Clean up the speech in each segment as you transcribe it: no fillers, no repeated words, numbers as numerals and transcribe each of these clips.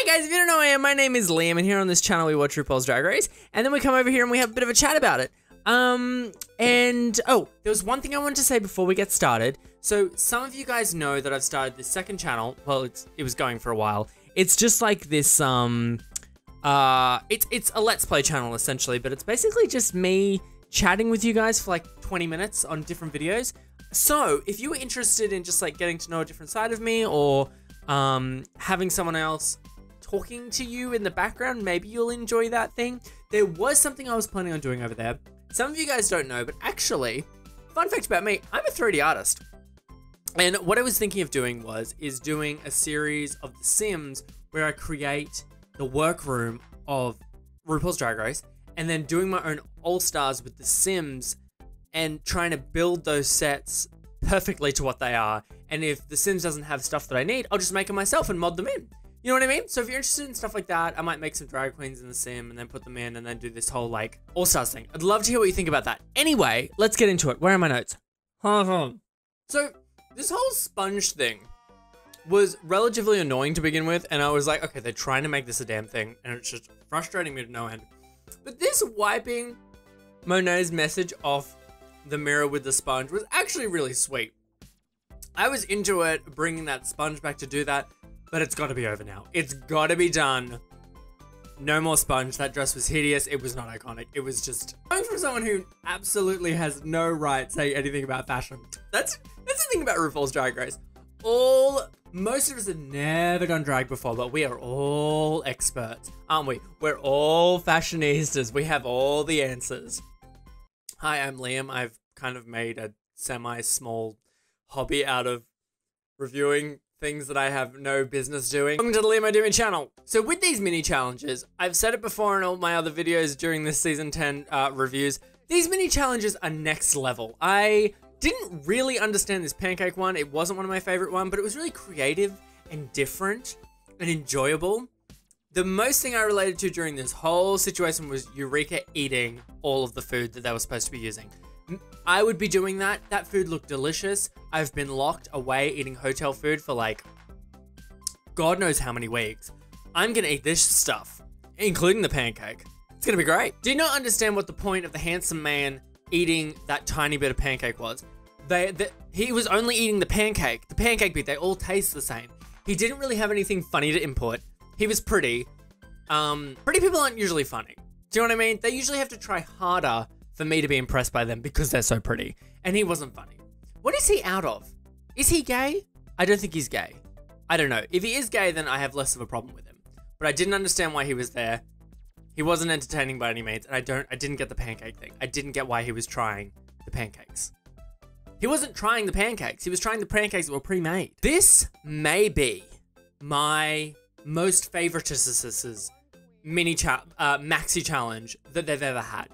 Hi guys, if you don't know who I am, my name is Liam, and here on this channel we watch RuPaul's Drag Race, and then we come over here and we have a bit of a chat about it. Oh, there was one thing I wanted to say before we get started. So some of you guys know that I've started this second channel. Well, it was going for a while. It's just like this, it's a Let's Play channel essentially, but it's basically just me chatting with you guys for like 20 minutes on different videos. So if you were interested in just like getting to know a different side of me, or having someone else talking to you in the background, maybe you'll enjoy that thing. There was something I was planning on doing over there. Some of you guys don't know, but actually, fun fact about me, I'm a 3D artist. And what I was thinking of doing is doing a series of The Sims where I create the workroom of RuPaul's Drag Race, and then doing my own All-Stars with The Sims and trying to build those sets perfectly to what they are. And if The Sims doesn't have stuff that I need, I'll just make them myself and mod them in. You know what I mean? So if you're interested in stuff like that, I might make some drag queens in the sim and then put them in and then do this whole like All-Stars thing. I'd love to hear what you think about that. Anyway, let's get into it. Where are my notes? So this whole sponge thing was relatively annoying to begin with, and I was like, okay, they're trying to make this a damn thing, and it's just frustrating me to no end. But this wiping Monet's message off the mirror with the sponge was actually really sweet. I was into it, bringing that sponge back to do that, but it's got to be over now. It's got to be done. No more sponge. That dress was hideous. It was not iconic. It was just coming from someone who absolutely has no right saying anything about fashion. That's the thing about RuPaul's Drag Race. Most of us have never done drag before, but we are all experts, aren't we? We're all fashionistas. We have all the answers. Hi, I'm Liam. I've kind of made a semi-small hobby out of reviewing things that I have no business doing. Welcome to the Liam I Do It channel. So with these mini challenges, I've said it before in all my other videos during this season 10 reviews, these mini challenges are next level. I didn't really understand this pancake one. It wasn't one of my favorite ones, but it was really creative and different and enjoyable. The most thing I related to during this whole situation was Eureka eating all of the food that they were supposed to be using. I would be doing that. That food looked delicious. I've been locked away eating hotel food for like, God knows how many weeks. I'm gonna eat this stuff, including the pancake. It's gonna be great. Do you not understand what the point of the handsome man eating that tiny bit of pancake was? He was only eating the pancake bit. They all taste the same. He didn't really have anything funny to input. He was pretty. Pretty people aren't usually funny. Do you know what I mean? They usually have to try harder for me to be impressed by them because they're so pretty. And he wasn't funny. What is he out of? Is he gay? I don't think he's gay. I don't know. If he is gay, then I have less of a problem with him. But I didn't understand why he was there. He wasn't entertaining by any means, and I didn't get the pancake thing. I didn't get why he was trying the pancakes. He wasn't trying the pancakes. He was trying the pancakes that were pre-made. This may be my most favorite Maxi challenge that they've ever had.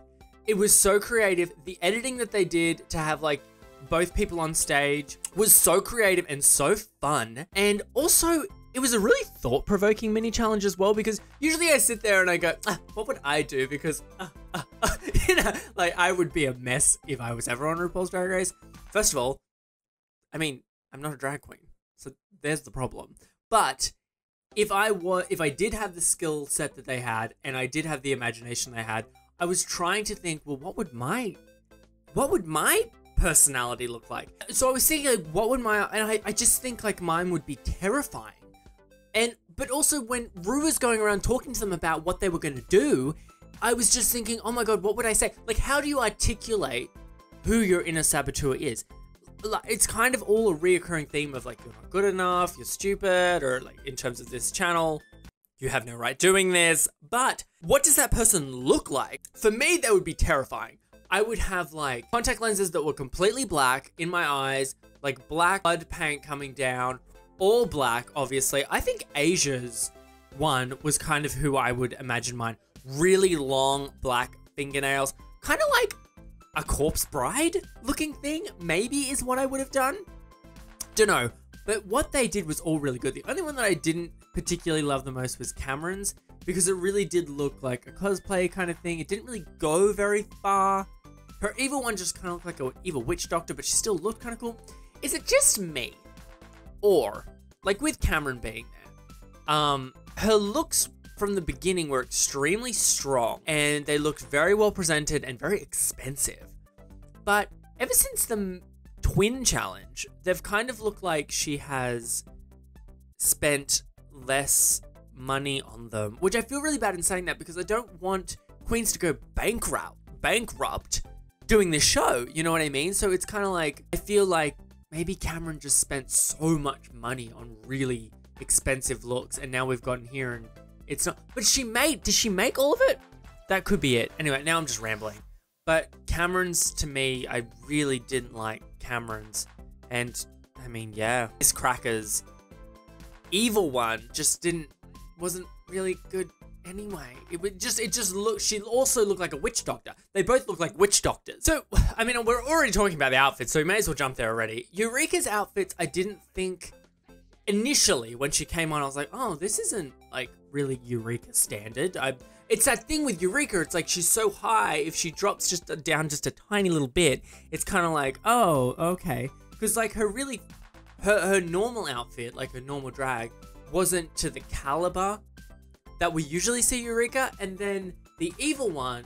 It was so creative. The editing that they did to have like both people on stage was so creative and so fun. And also, it was a really thought-provoking mini challenge as well, because usually I sit there and I go, what would I do? Because, you know, like I would be a mess if I was ever on RuPaul's Drag Race. First of all, I mean, I'm not a drag queen, so there's the problem. But if I did have the skill set that they had, and I did have the imagination they had, I was trying to think, well, what would my personality look like? So I was thinking, like, I just think like mine would be terrifying. But also when Ru was going around talking to them about what they were going to do, I was just thinking, oh my God, what would I say? Like, how do you articulate who your inner saboteur is? It's kind of all a reoccurring theme of like, you're not good enough, you're stupid, or like in terms of this channel, you have no right doing this. But what does that person look like? For me, that would be terrifying. I would have like contact lenses that were completely black in my eyes, like black blood paint coming down, all black, obviously. I think Asia's one was kind of who I would imagine mine. Really long black fingernails, kind of like a corpse bride looking thing, maybe is what I would have done. Don't know. But what they did was all really good. The only one that I didn't particularly love the most was Cameron's, because it really did look like a cosplay kind of thing. It didn't really go very far. Her evil one just kind of looked like an evil witch doctor, but she still looked kind of cool. Is it just me? Or, like with Cameron being there, her looks from the beginning were extremely strong and they looked very well presented and very expensive. But ever since the twin challenge, they've kind of looked like she has spent less money on them, which I feel really bad in saying that because I don't want queens to go bankrupt doing this show, you know what I mean? So it's kind of like, I feel like maybe Cameron just spent so much money on really expensive looks and now we've gotten here and it's not, but did she make all of it? That could be it. Anyway, now I'm just rambling. But Cameron's, to me, I really didn't like Cameron's. And, I mean, yeah. Miss Cracker's evil one just wasn't really good anyway. It just looked, she also looked like a witch doctor. They both look like witch doctors. So, I mean, we're already talking about the outfits, so we may as well jump there already. Eureka's outfits, I didn't think, initially, when she came on, I was like, oh, this isn't, like, really Eureka standard. It's that thing with Eureka, it's like she's so high, if she drops down just a tiny little bit, it's kind of like, oh, okay. Because like her normal outfit, like her normal drag, wasn't to the caliber that we usually see Eureka, and then the evil one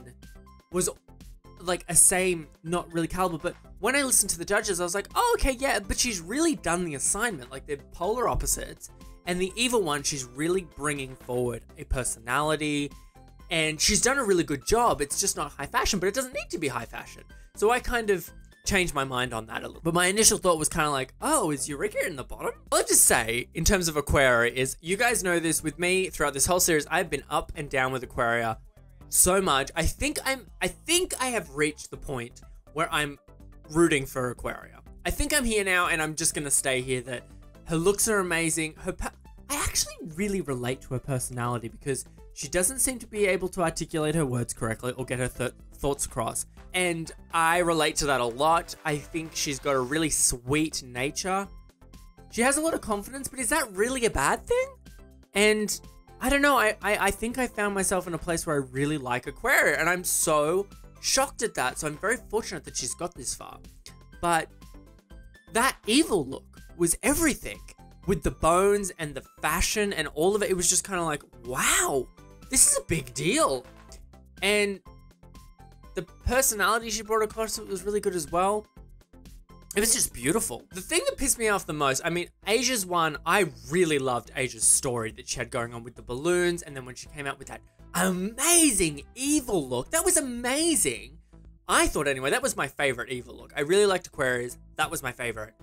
was like a same, not really caliber, but when I listened to the judges, I was like, oh, okay, yeah, but she's really done the assignment, like they're polar opposites, and the evil one, she's really bringing forward a personality, and she's done a really good job. It's just not high fashion, but it doesn't need to be high fashion. So I kind of changed my mind on that a little. But my initial thought was kind of like, oh, is Eureka in the bottom? All I have to say, in terms of Aquaria, is you guys know this with me throughout this whole series, I've been up and down with Aquaria so much. I think I have reached the point where I'm rooting for Aquaria. I think I'm here now, and I'm just gonna stay here. That her looks are amazing. I actually really relate to her personality because she doesn't seem to be able to articulate her words correctly or get her thoughts across. And I relate to that a lot. I think she's got a really sweet nature. She has a lot of confidence, but is that really a bad thing? And I don't know, I think I found myself in a place where I really like Aquaria, and I'm so shocked at that. So I'm very fortunate that she's got this far. But that evil look was everything. With the bones and the fashion and all of it, it was just kind of like, wow, this is a big deal. And the personality she brought across was really good as well. It was just beautiful. The thing that pissed me off the most, I mean, Asia's one, I really loved Asia's story that she had going on with the balloons, and then when she came out with that amazing evil look, that was amazing. I thought anyway, that was my favorite evil look. I really liked Aquaria's, that was my favorite.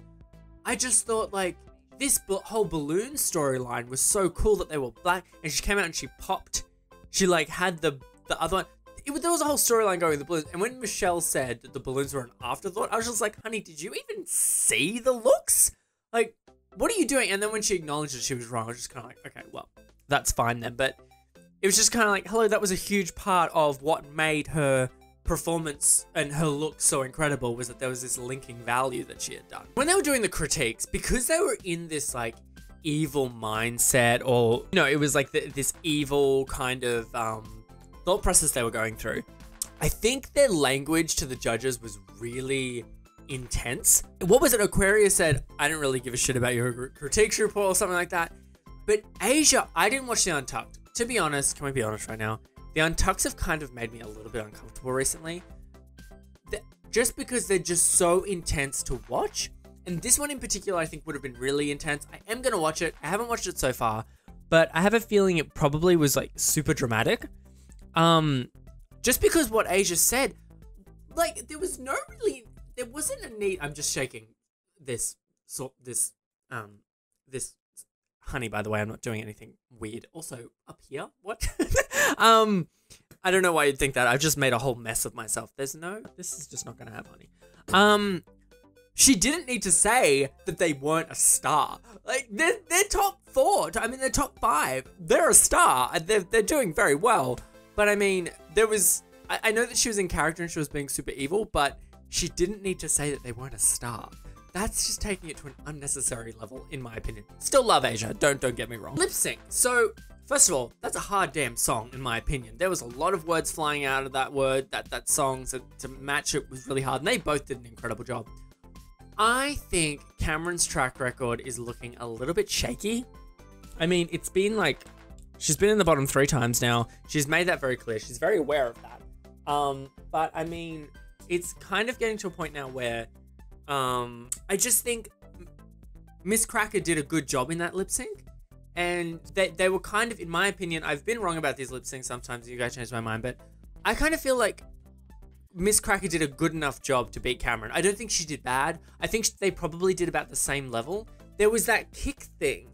I just thought like, this whole balloon storyline was so cool that they were black, and she came out and she popped. She like had the other one. There was a whole storyline going with the balloons, and when Michelle said that the balloons were an afterthought, I was just like, honey, did you even see the looks? Like, what are you doing? And then when she acknowledged that she was wrong, I was just kind of like, okay, well, that's fine then. But it was just kind of like, hello, that was a huge part of what made her performance and her look so incredible, was that there was this linking value that she had done. When they were doing the critiques, because they were in this like evil mindset, or you know, it was like this evil kind of thought process they were going through, I think their language to the judges was really intense. What was it? Aquaria said, I didn't really give a shit about your critiques report or something like that. But Asia, I didn't watch the Untucked. To be honest, can we be honest right now? The Untucks have kind of made me a little bit uncomfortable recently. Just because they're just so intense to watch. And this one in particular, I think would have been really intense. I am going to watch it. I haven't watched it so far, but I have a feeling it probably was like super dramatic. Just because what Asia said, like there wasn't a need. I'm just shaking this honey, by the way. I'm not doing anything weird. Also, up here, what? I don't know why you'd think that. I've just made a whole mess of myself. This is just not gonna have honey. She didn't need to say that they weren't a star. Like, they're top 4. I mean, they're top 5. They're a star. They're doing very well. But I mean, I know that she was in character and she was being super evil, but she didn't need to say that they weren't a star. That's just taking it to an unnecessary level, in my opinion. Still love Asia, don't get me wrong. Lip sync. So, first of all, that's a hard damn song, in my opinion. There was a lot of words flying out of that song, so to match it was really hard, and they both did an incredible job. I think Cameron's track record is looking a little bit shaky. I mean, it's been like She's been in the bottom 3 times now. She's made that very clear. She's very aware of that. But I mean, it's kind of getting to a point now where I just think Miss Cracker did a good job in that lip sync. And they were kind of, in my opinion, I've been wrong about these lip syncs sometimes. You guys change my mind, but I kind of feel like Miss Cracker did a good enough job to beat Cameron. I don't think she did bad. I think they probably did about the same level. There was that kick thing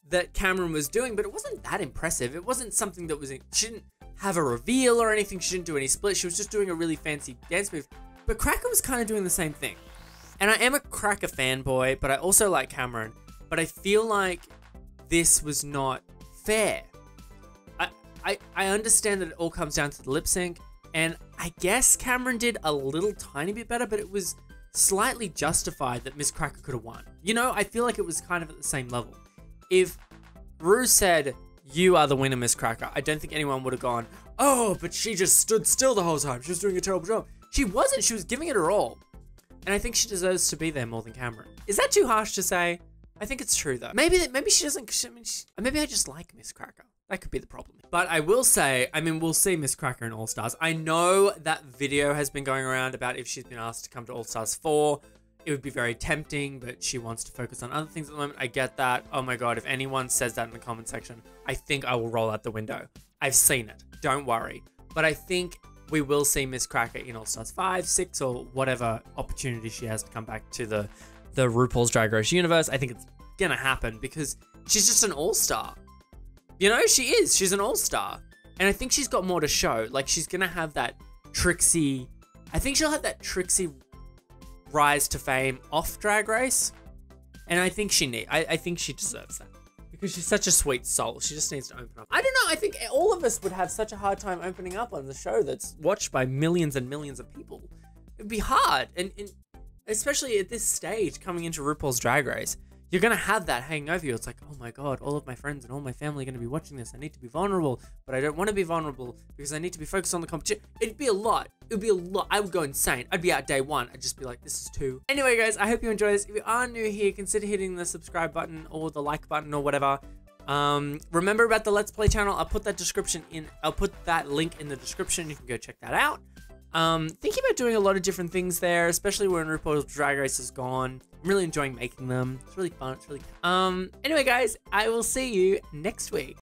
that Cameron was doing, but it wasn't that impressive. It wasn't something that was, she didn't have a reveal or anything. She didn't do any splits. She was just doing a really fancy dance move. But Cracker was kind of doing the same thing. And I am a Cracker fanboy, but I also like Cameron. But I feel like this was not fair. I understand that it all comes down to the lip sync, and I guess Cameron did a little tiny bit better, but it was slightly justified that Miss Cracker could have won. You know, I feel like it was kind of at the same level. If Ru said, "You are the winner, Miss Cracker," I don't think anyone would have gone, "Oh, but she just stood still the whole time. She was doing a terrible job." She wasn't. She was giving it her all. And I think she deserves to be there more than Cameron. Is that too harsh to say? I think it's true though. Maybe she doesn't. Maybe I just like Miss Cracker. That could be the problem. But I will say, I mean, we'll see Miss Cracker in All Stars. I know that video has been going around about if she's been asked to come to All Stars 4. It would be very tempting, but she wants to focus on other things at the moment. I get that. Oh my God, if anyone says that in the comment section, I think I will roll out the window. I've seen it. Don't worry. But I think we will see Miss Cracker in All Stars 5, 6, or whatever opportunity she has to come back to the RuPaul's Drag Race universe. I think it's gonna happen because she's just an all-star. You know, she is. She's an all-star. And I think she's got more to show. Like, she's gonna have that tricksy... I think she'll have that tricksy rise to fame off Drag Race. And I think I think she deserves that. Because she's such a sweet soul. She just needs to open up. I don't know. I think all of us would have such a hard time opening up on the show that's watched by millions and millions of people. It'd be hard. And especially at this stage, coming into RuPaul's Drag Race, you're going to have that hanging over you. It's like, oh my God, all of my friends and all my family are going to be watching this. I need to be vulnerable, but I don't want to be vulnerable because I need to be focused on the competition. It'd be a lot. It would be a lot. I would go insane. I'd be out day 1. I'd just be like, this is too. Anyway, guys, I hope you enjoy this. If you are new here, consider hitting the subscribe button or the like button or whatever. Remember about the Let's Play channel. I'll put that link in the description. You can go check that out. Thinking about doing a lot of different things there, especially when RuPaul's Drag Race is gone. I'm really enjoying making them. It's really fun. It's really anyway, guys, I will see you next week.